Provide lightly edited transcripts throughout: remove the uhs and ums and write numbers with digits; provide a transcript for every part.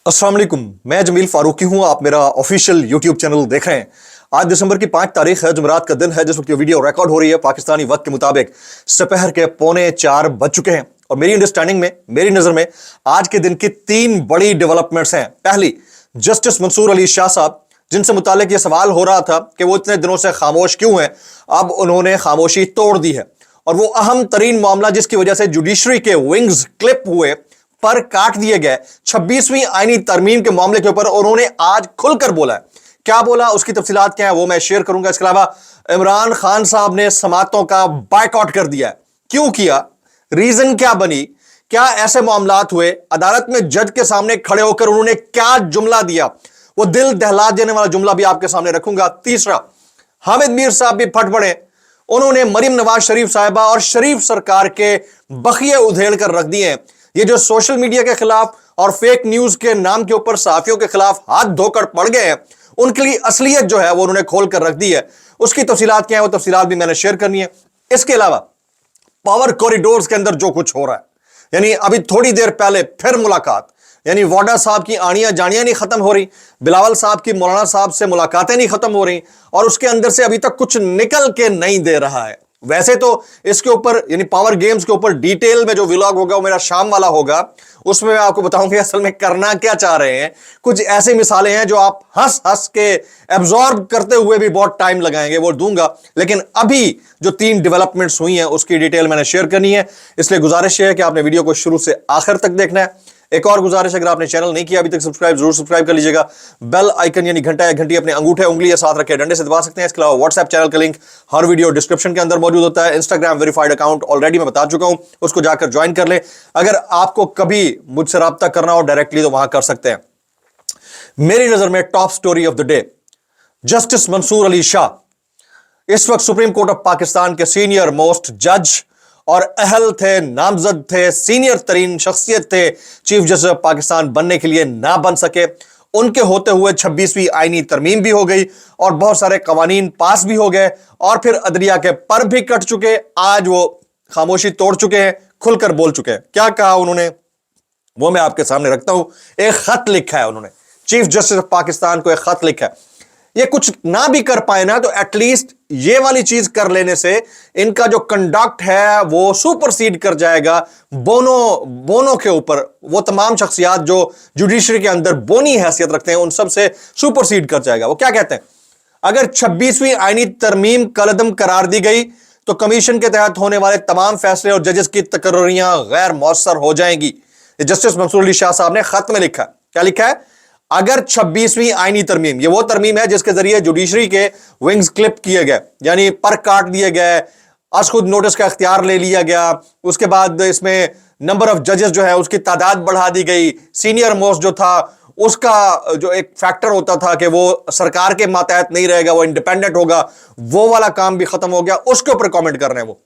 अस्सलाम वालेकुम, मैं जमील फारूकी हूं। आप मेरा ऑफिशियल यूट्यूब चैनल देख रहे हैं। आज दिसंबर की 5 तारीख है, जुमेरात का दिन है। जिस वक्त ये वीडियो रिकॉर्ड हो रही है पाकिस्तानी वक्त के मुताबिक दोपहर के 3:45 बज चुके हैं। और मेरी अंडरस्टैंडिंग में, मेरी नजर में आज के दिन की 3 बड़ी डेवलपमेंट्स हैं। पहली, जस्टिस मंसूर अली शाह साहब, जिनसे मुतालिक ये सवाल हो रहा था कि वो इतने दिनों से खामोश क्यों हैं, अब उन्होंने खामोशी तोड़ दी है। और वो अहम तरीन मामला जिसकी वजह से जुडिशरी के विंग्स क्लिप हुए, पर काट दिए गए, 26वीं आईनी तरमीम के मामले के ऊपर उन्होंने आज खुलकर बोला है। क्या बोला, उसकी तफसीलात क्या है, वो मैं शेयर करूंगा। इसके अलावा इमरान खान साहब ने समातों का बायकॉट कर दिया है। क्यों किया, रीजन क्या बनी, क्या ऐसे मामलात हुए, अदालत में जज के सामने खड़े होकर उन्होंने क्या जुमला दिया, वो दिल दहला देने वाला जुमला भी आपके सामने रखूंगा। तीसरा, हामिद मीर साहब भी फट पड़े। उन्होंने मरियम नवाज शरीफ साहिबा और शरीफ सरकार के बखिए उधेड़ कर रख दिए हैं। ये जो सोशल मीडिया के खिलाफ और फेक न्यूज के नाम के ऊपर सहाफियों के खिलाफ हाथ धोकर पड़ गए हैं, उनके लिए असलियत जो है वो उन्होंने खोल कर रख दी है। उसकी तफसीलात क्या है, वो तफसीलात भी मैंने शेयर करनी है। इसके अलावा पावर कॉरिडोर्स के अंदर जो कुछ हो रहा है, यानी अभी थोड़ी देर पहले फिर मुलाकात, यानी वाडा साहब की आनियां जानियां नहीं खत्म हो रही, बिलावल साहब की मौलाना साहब से मुलाकातें नहीं खत्म हो रही, और उसके अंदर से अभी तक कुछ निकल के नहीं दे रहा है। वैसे तो इसके ऊपर, यानी पावर गेम्स के ऊपर डिटेल में जो व्लॉग होगा वो मेरा शाम वाला होगा। उसमें मैं आपको बताऊंगा असल में करना क्या चाह रहे हैं। कुछ ऐसी मिसालें हैं जो आप हंस हंस के एब्जॉर्ब करते हुए भी बहुत टाइम लगाएंगे, वो दूंगा। लेकिन अभी जो 3 डेवलपमेंट्स हुई हैं उसकी डिटेल मैंने शेयर करनी है, इसलिए गुजारिश है कि आपने वीडियो को शुरू से आखिर तक देखना है। एक और गुजारिश, अगर आपने चैनल नहीं किया अभी तक सब्सक्राइब, जरूर सब्सक्राइब कर लीजिएगा। बेल आइकन यानी घंटा या घंटी अपने अंगूठे उंगली या साथ रखे डंडे से दबा सकते हैं। इसके अलावा व्हाट्सएप चैनल का लिंक हर वीडियो डिस्क्रिप्शन के अंदर मौजूद होता है। इंस्टाग्राम वेरीफाइड अकाउंट ऑलरेडी मैं बता चुका हूं, उसको जाकर ज्वाइन कर लें। अगर आपको कभी मुझसे राब्ता करना हो डायरेक्टली तो वहां कर सकते हैं। मेरी नजर में top story of the day, justice Mansoor Ali Shah इस वक्त सुप्रीम कोर्ट ऑफ पाकिस्तान के सीनियर मोस्ट जज और अहल थे, नामजद थे, सीनियर तरीन शख्सियत थे चीफ जस्टिस ऑफ पाकिस्तान बनने के लिए, ना बन सके। उनके होते हुए 26वीं आईनी तरमीम भी हो गई और बहुत सारे कवानीन पास भी हो गए, और फिर अदलिया के पर भी कट चुके। आज वो खामोशी तोड़ चुके हैं, खुलकर बोल चुके हैं। क्या कहा उन्होंने वो मैं आपके सामने रखता हूं। एक खत लिखा है उन्होंने, चीफ जस्टिस ऑफ पाकिस्तान को एक खत लिखा है। ये कुछ ना भी कर पाए ना तो एटलीस्ट ये वाली चीज कर लेने से इनका जो कंडक्ट है वो सुपरसीड कर जाएगा बोनो के ऊपर। वो तमाम शख्सियात जो जुडिशरी के अंदर बोनी हैसियत रखते हैं उन सब से सुपरसीड कर जाएगा। वो क्या कहते हैं, अगर 26वीं आईनी तरमीम कलअदम करार दी गई तो कमीशन के तहत होने वाले तमाम फैसले और जजेस की तकर्रियां गैर मौसर हो जाएंगी। जस्टिस मंसूर अली शाह साहब ने खत में लिखा, क्या लिखा है, अगर 26वीं आईनी तरमीम, ये वो तरमीम है जिसके जरिए जुडिशरी के विंग्स क्लिप किए गए, यानी पर काट दिए गए, आज खुद नोटिस का इख्तियार ले लिया गया, उसके बाद इसमें नंबर ऑफ जजेस जो है उसकी तादाद बढ़ा दी गई, सीनियर मोस्ट जो था उसका जो एक फैक्टर होता था कि वो सरकार के मातहत नहीं रहेगा, वो इंडिपेंडेंट होगा, वो वाला काम भी खत्म हो गया। उसके ऊपर कमेंट कर रहे हैं वो,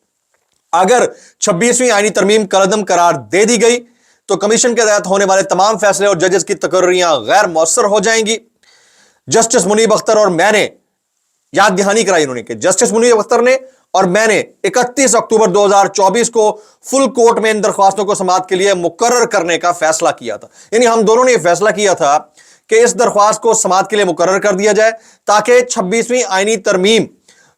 अगर 26वीं आईनी तरमीम कलअदम करार दे दी गई तो कमीशन के तहत होने वाले तमाम फैसले और जजेस की तकर्रियां गैर मौसर हो जाएंगी। जस्टिस मुनीब अख्तर और मैंने याद दहानी कराई उन्होंने कि जस्टिस मुनीब अख्तर ने और मैंने 31 अक्टूबर 2024 को फुल कोर्ट में इन दरख्वास्तों को समाअत के लिए मुकर्रर करने का फैसला किया था। यानी हम दोनों ने यह फैसला किया था कि इस दरख्वास्त को समाअत के लिए मुकर्रर कर दिया जाए ताकि 26वीं आईनी तरमीम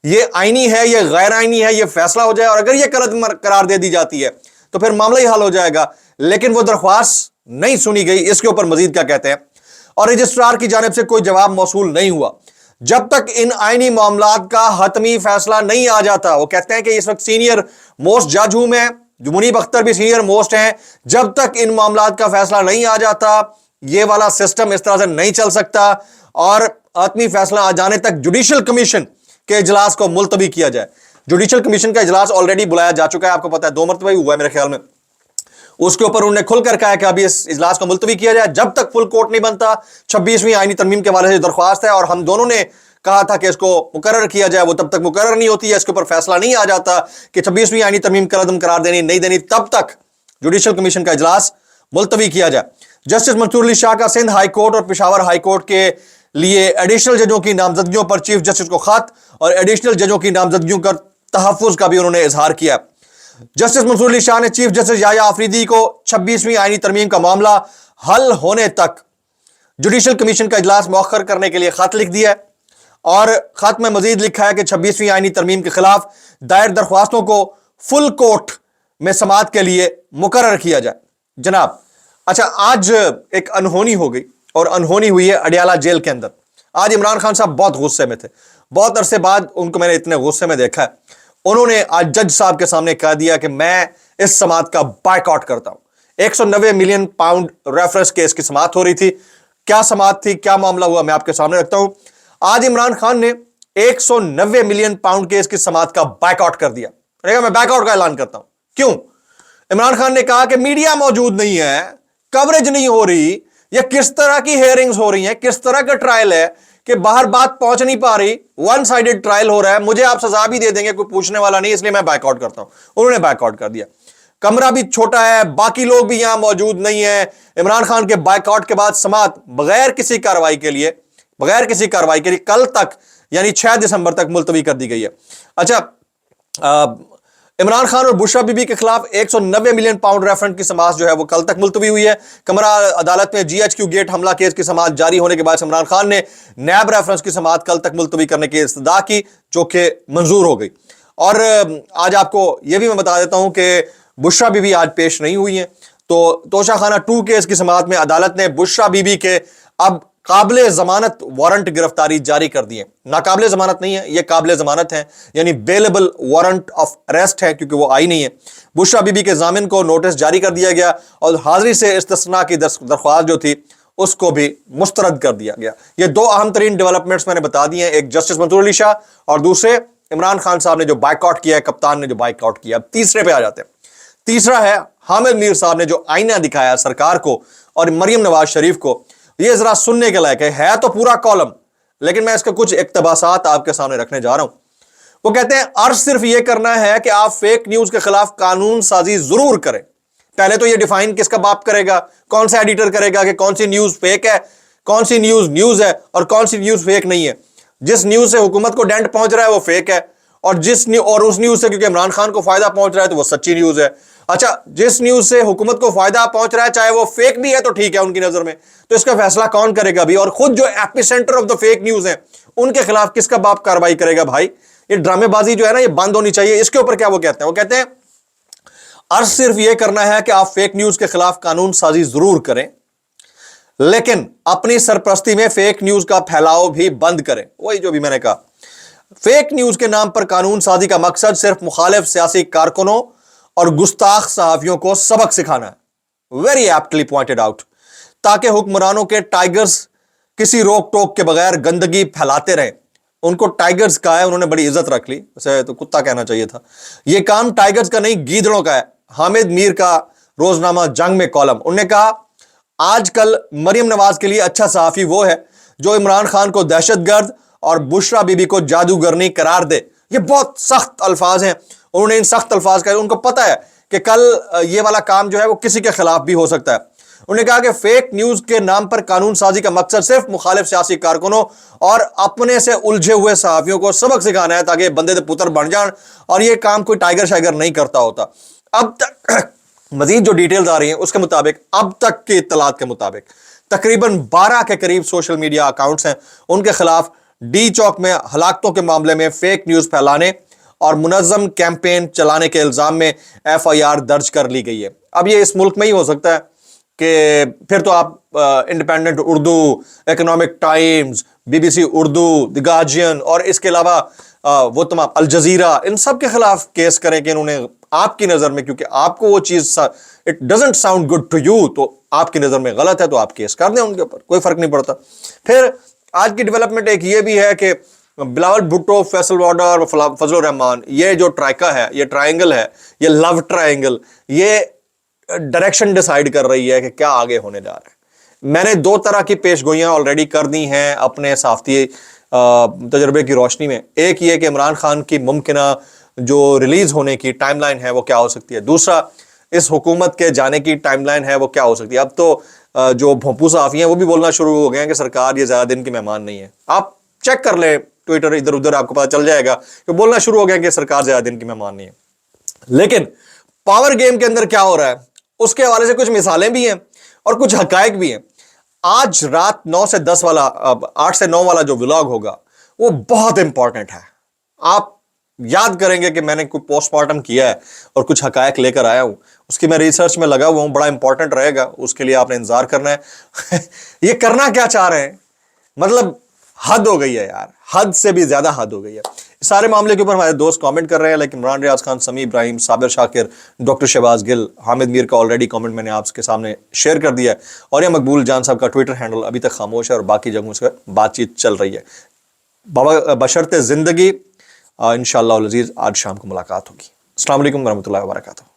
ये आईनी है, ये गैर आईनी है, ये फैसला हो जाए। और अगर ये कलअदम करार दे दी जाती है तो फिर मामला ही हल हो जाएगा। लेकिन वो दरख्वास्त नहीं सुनी गई। इसके ऊपर मजीद क्या कहते हैं, और रजिस्ट्रार की जानिब से कोई जवाब मौसूल नहीं हुआ जब तक इन आईनी मामलात का हतमी फैसला नहीं आ जाता। वो कहते हैं कि इस वक्त सीनियर मोस्ट जज हूं मैं, जो मुनीब अख्तर भी सीनियर मोस्ट हैं, जब तक इन मामलात का फैसला नहीं आ जाता ये वाला सिस्टम इस तरह से नहीं चल सकता, और हतमी फैसला आ जाने तक जुडिशल कमीशन के इजलास को मुलतवी किया जाए। जुडिशल कमीशन का इजलास ऑलरेडी बुलाया जा चुका है, आपको पता है 2 मरतबा ही हुआ है मेरे ख्याल में। उसके ऊपर उन्होंने खुलकर कहा कि अभी इस इजलास को मुलतवी किया जाए जब तक फुल कोर्ट नहीं बनता। 26वीं आईनी तरमीम के हवाले से दरख्वास्त है और हम दोनों ने कहा था कि इसको मुकर्रर किया जाए, वो तब तक मुकर्रर नहीं होती है, इसके ऊपर फैसला नहीं आ जाता कि 26वीं आईनी तरमीम कलअदम करार देनी नहीं देनी, तब तक जुडिशल कमीशन का इजलास मुलतवी किया जाए। जस्टिस मंसूर अली शाह का सिंध हाई कोर्ट और पेशावर हाई कोर्ट के लिए एडिशनल जजों की नामजदगियों पर चीफ जस्टिस को खत और एडिशनल जजों की नामजदगियों का तहफ़्फ़ुज़ का भी उन्होंने इजहार किया। जस्टिस मंसूर अली शाह ने चीफ जस्टिस याया आफरीदी को 26वीं आईनी तरमीम का मामला हल होने तक जुडिशल कमीशन का इजलास मौखर करने के लिए खत लिख दिया है और खत में मजीद लिखा है कि 26वीं आईनी तरमीम के खिलाफ दायर दरख्वास्तों को फुल कोर्ट में समाअत के लिए मुकर्रर किया जाए। जनाब, अच्छा, आज एक अनहोनी हो गई और अनहोनी हुई है अडियाला जेल के अंदर। आज इमरान खान साहब बहुत गुस्से में थे, बहुत अरसे बाद उनको मैंने इतने गुस्से में देखा है। उन्होंने आज जज साहब के सामने कह दिया कि मैं इस समाअत का बायकॉट करता हूं। 190 मिलियन पाउंड रेफरेंस केस की समाअत हो रही थी। क्या समाअत थी, क्या मामला हुआ, मैं आपके सामने रखता हूं। आज इमरान खान ने 190 मिलियन पाउंड केस की समाअत का बायकॉट कर दिया। मैं बायकॉट का ऐलान करता हूं। क्यों? इमरान खान ने कहा कि मीडिया मौजूद नहीं है, कवरेज नहीं हो रही, या किस तरह की हेयरिंग्स हो रही हैं, किस तरह का ट्रायल है कि बाहर बात पहुंच नहीं पा रही, वन साइडेड ट्रायल हो रहा है, मुझे आप सजा भी दे देंगे, कोई पूछने वाला नहीं, इसलिए मैं बायकॉट करता हूं। उन्होंने बायकॉट कर दिया। कमरा भी छोटा है, बाकी लोग भी यहां मौजूद नहीं है। इमरान खान के बायकॉट के बाद समाअत बगैर किसी कार्रवाई के लिए कल तक यानी 6 दिसंबर तक मुलतवी कर दी गई है। अच्छा, इमरान खान और बुशरा बीबी के खिलाफ 190 मिलियन पाउंड रेफरेंस की समाअत जो है वो कल तक मुलतवी हुई है। कमरा अदालत में GHQ गेट हमला केस की समाअत जारी होने के बाद इमरान खान ने नैब रेफरेंस की समाअत कल तक मुलतवी करने की इस्तदा की, जो कि मंजूर हो गई। और आज आपको यह भी मैं बता देता हूं कि बुशरा बीबी आज पेश नहीं हुई है। तो तोशाखाना 2 केस की समाअत में अदालत ने बुशरा बीबी के अब काबिले जमानत वारंट गिरफ्तारी जारी कर दी है। नाकाबिले जमानत नहीं है, ये काबिले जमानत है, यानी बेलेबल वारंट ऑफ अरेस्ट है, क्योंकि वो आई नहीं है। बुशरा बीबी के जामिन को नोटिस जारी कर दिया गया और हाजिरी से इस्तिस्ना की दरख्वास्त जो थी उसको भी मुस्तरद कर दिया गया। ये 2 अहम तरीन डेवलपमेंट्स मैंने बता दी हैं, एक जस्टिस मंसूर अली शाह और दूसरे इमरान खान साहब ने जो बायकॉट किया है, कप्तान ने जो बायकॉट किया। अब तीसरे पे आ जाते हैं। तीसरा है हामिद मीर साहब ने जो आईना दिखाया सरकार को और मरियम नवाज शरीफ को। ये जरा सुनने के लायक है तो पूरा कॉलम, लेकिन मैं इसके कुछ इक्तबासात आपके सामने रखने जा रहा हूं। वो कहते हैं अर्ज सिर्फ यह करना है कि आप फेक न्यूज के खिलाफ कानून साजी जरूर करें। पहले तो ये डिफाइन किसका बाप करेगा, कौन सा एडिटर करेगा कि कौन सी न्यूज फेक है, कौन सी न्यूज है और कौन सी न्यूज फेक नहीं है। जिस न्यूज से हुकूमत को डेंट पहुंच रहा है वो फेक है, और उस न्यूज से क्योंकि इमरान खान को फायदा पहुंच रहा है तो वो सच्ची न्यूज है। अच्छा, जिस न्यूज से हुकूमत को फायदा पहुंच रहा है चाहे वो फेक भी है तो ठीक है उनकी नजर में, तो इसका फैसला कौन करेगा भी? और खुद जो epicentre of the fake news है उनके खिलाफ किसका बाप कार्रवाई करेगा? भाई, ये ड्रामेबाजी जो है ना, ये बंद होनी चाहिए। इसके ऊपर क्या वो कहते हैं? वो कहते हैं अर्ज सिर्फ ये करना है कि आप फेक न्यूज के खिलाफ कानून साजी जरूर करें, लेकिन अपनी सरपरस्ती में फेक न्यूज का फैलाव भी बंद करें। वही जो भी मैंने कहा, फेक न्यूज के नाम पर कानून साजी का मकसद सिर्फ मुखालिफ सियासी कारकुनों और गुस्ताख सहाफियों को सबक सिखाना है। वेरी एप्टली पॉइंटेड आउट, ताकि हुक्मरानों के टाइगर्स किसी रोक टोक के बगैर गंदगी फैलाते रहे। उनको टाइगर्स का है, उन्होंने बड़ी इज्जत रख ली, वैसे तो कुत्ता कहना चाहिए था। यह काम टाइगर्स का नहीं, गीदड़ों का है। हामिद मीर का रोजनामा जंग में कॉलम, उन्होंने कहा आजकल मरियम नवाज के लिए अच्छा सहाफी वो है जो इमरान खान को दहशतगर्द और बुशरा बीबी को जादूगरनी करार दे। ये बहुत सख्त अल्फाज हैं। उन्होंने इन सख्त अल्फाज का, उनको पता है कि कल ये वाला काम जो है वो किसी के खिलाफ भी हो सकता है। उन्होंने कहा कि फेक न्यूज के नाम पर कानून साजी का मकसद सिर्फ मुखालिफ सियासी कारकुनों और अपने से उलझे हुए सहाफियों को सबक सिखाना है, ताकि बंदे दे पुत्र बन जान, और ये काम कोई टाइगर शाइगर नहीं करता होता। अब तक मजीद जो डिटेल्स आ रही हैं उसके मुताबिक, अब तक की इत्तलात के मुताबिक तकरीबन 12 के करीब सोशल मीडिया अकाउंट्स हैं, उनके खिलाफ डी चौक में हलाकतों के मामले में फेक न्यूज फैलाने और मुनज़्ज़म कैंपेन चलाने के इल्जाम में FIR दर्ज कर ली गई है। अब ये इस मुल्क में ही हो सकता है कि फिर तो आप independent Urdu, economic times, BBC Urdu, the guardian और इसके अलावा वो तमाम अल जजीरा, इन सब के खिलाफ केस करें कि इन्होंने आपकी नज़र में, क्योंकि आपको वो चीज़ it doesn't sound good to you, तो आपकी नज़र में गलत है तो आप केस कर दें उनके ऊपर, कोई फर्क नहीं पड़ता। फिर आज की डेवलपमेंट एक ये भी है कि बिलावल भुट्टो, फैसल वाडा और फजल रहमान, ये जो ट्राइका है, ये ट्रायंगल है, ये लव ट्रायंगल, ये डायरेक्शन डिसाइड कर रही है कि क्या आगे होने जा रहा है। मैंने 2 तरह की पेशगोइयां ऑलरेडी कर दी हैं अपने साफ्ती तजर्बे की रोशनी में। एक ये कि इमरान खान की मुमकिना जो रिलीज होने की टाइमलाइन है वो क्या हो सकती है, दूसरा इस हुकूमत के जाने की टाइमलाइन है वो क्या हो सकती है। अब तो जो भोंपू सहाफ़ी हैं वो भी बोलना शुरू हो गए हैं कि सरकार ये ज़्यादा दिन की मेहमान नहीं है। आप चेक कर लें ट्विटर, इधर उधर आपको पता चल जाएगा कि बोलना शुरू हो गया कि सरकार ज़्यादा दिन की मेहमान नहीं है। लेकिन पावर गेम के अंदर क्या हो रहा है उसके हवाले से कुछ मिसालें भी हैं और कुछ हकायक भी हैं। آج رات 9 سے 10 والا 8 سے 9 والا جو ولاگ ہوگا وہ بہت امپورٹنٹ ہے. آپ یاد کریں گے کہ میں نے کوئی پوسٹ مارٹم کیا ہے اور کچھ حقائق لے کر آیا ہوں, اس کی میں ریسرچ میں لگا ہوا ہوں, بڑا امپورٹنٹ رہے گا, اس کے لیے آپ نے انتظار کرنا ہے. یہ کرنا کیا چاہ رہے ہیں, مطلب حد ہو گئی ہے یار, حد سے بھی زیادہ حد ہو گئی ہے. اس سارے معاملے کے اوپر ہمارے دوست کامنٹ کر رہے ہیں, لیکن عمران ریاض خان, سمیع ابراہیم, صابر شاکر, ڈاکٹر شہباز گل, حامد میر کا آلریڈی کامنٹ میں نے آپ کے سامنے شیئر کر دیا ہے, اور یہ مقبول جان صاحب کا ٹویٹر ہینڈل ابھی تک خاموش ہے اور باقی جگہوں سے بات چیت چل رہی ہے. بابا بشرط زندگی انشاءاللہ العزیز آج شام کو ملاقات ہوگی. السلام علیکم ورحمۃ اللہ وبرکاتہ.